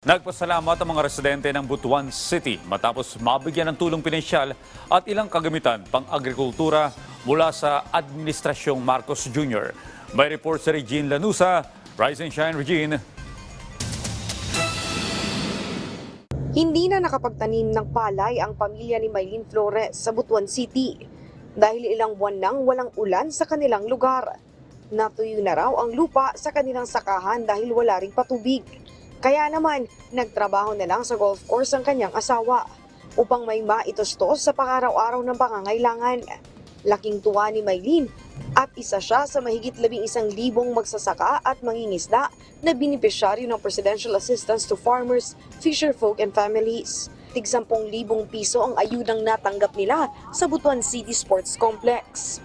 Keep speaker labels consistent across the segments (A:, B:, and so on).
A: Nagpasalamat ang mga residente ng Butuan City matapos mabigyan ng tulong pinansyal at ilang kagamitan pang-agrikultura mula sa Administrasyong Marcos Jr. May report sa Regine Lanusa. Rise and Shine, Regine.
B: Hindi na nakapagtanim ng palay ang pamilya ni Maylene Flores sa Butuan City dahil ilang buwan nang walang ulan sa kanilang lugar. Natuyo na raw ang lupa sa kanilang sakahan dahil wala ring patubig. Kaya naman, nagtrabaho na lang sa golf course ang kanyang asawa upang may maitustos sa pang-araw-araw ng pangangailangan. Laking tuwa ni Maylene at isa siya sa mahigit 11,000 magsasaka at mangingisda na binipisyaryo ng Presidential Assistance to Farmers, Fisherfolk and Families. Tig 10,000 piso ang ayudang natanggap nila sa Butuan City Sports Complex.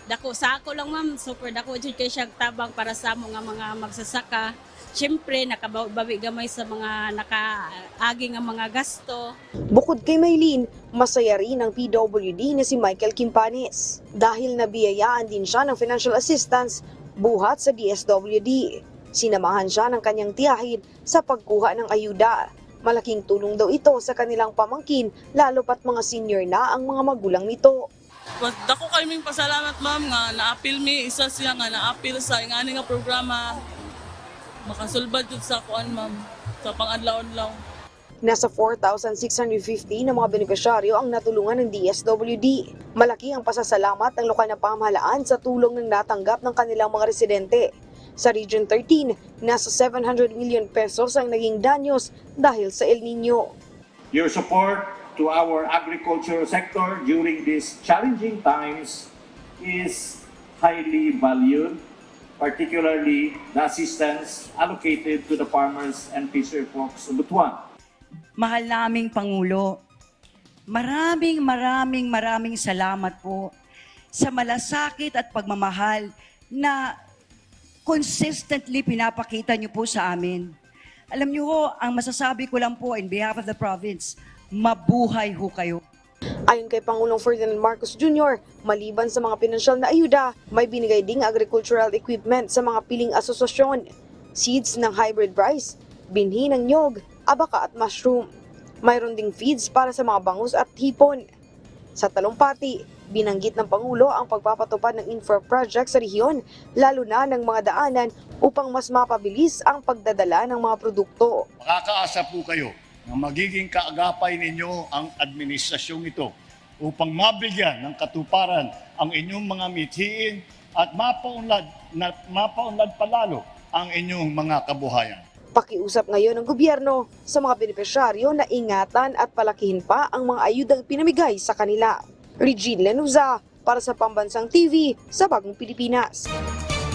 C: Dako sa ako lang ma'am, super dako jud kay siya tabang para sa mga magsasaka. Siyempre, nakabawi gamay sa mga nakaagi nga mga gasto.
B: Bukod kay Maylene, masaya rin ang PWD na si Michael Kimpanis dahil nabiyayaan din siya ng financial assistance buhat sa DSWD. Sinamahan siya ng kanyang tiyahin sa pagkuha ng ayuda. Malaking tulong daw ito sa kanilang pamangkin lalo pat mga senior na ang mga magulang nito.
D: Dako kaming pasalamat ma'am nga naapil mi isa siya nga naapil sa ingani nga programa. Makasulbad jud sa kuan ma'am sa pang-adlaw-adlaw.
B: Nasa 4,650 na mga benepisyaryo ang natulungan ng DSWD. Malaki ang pasasalamat ng lokal na pamahalaan sa tulong ng natanggap ng kanilang mga residente. Sa Region 13, nasa 700 million pesos ang naging danyos dahil sa El Nino.
E: Your support to our agricultural sector during these challenging times is highly valued, particularly the assistance allocated to the farmers and fisherfolks of Butuan.
F: Mahal naming Pangulo, maraming salamat po sa malasakit at pagmamahal na consistently pinapakita niyo po sa amin. Alam niyo ho, ang masasabi ko lang po in behalf of the province, mabuhay ho kayo.
B: Ayon kay Pangulong Ferdinand Marcos Jr., maliban sa mga pinansyal na ayuda, may binigay ding agricultural equipment sa mga piling asosasyon, seeds ng hybrid rice, binhi ng nyog, abaka at mushroom. Mayroon ding feeds para sa mga bangus at hipon. Sa talumpati, binanggit ng Pangulo ang pagpapatupad ng infra project sa rehiyon, lalo na ng mga daanan upang mas mapabilis ang pagdadala ng mga produkto.
G: Makakaasa po kayo na magiging kaagapay ninyo ang administrasyong ito upang mabigyan ng katuparan ang inyong mga mithiin at mapaunlad palalo ang inyong mga kabuhayan.
B: Pakiusap ngayon ng gobyerno sa mga benepisyaryo na ingatan at palakihin pa ang mga ayudang pinamigay sa kanila. Regine Lanusa para sa Pambansang TV sa Bagong Pilipinas.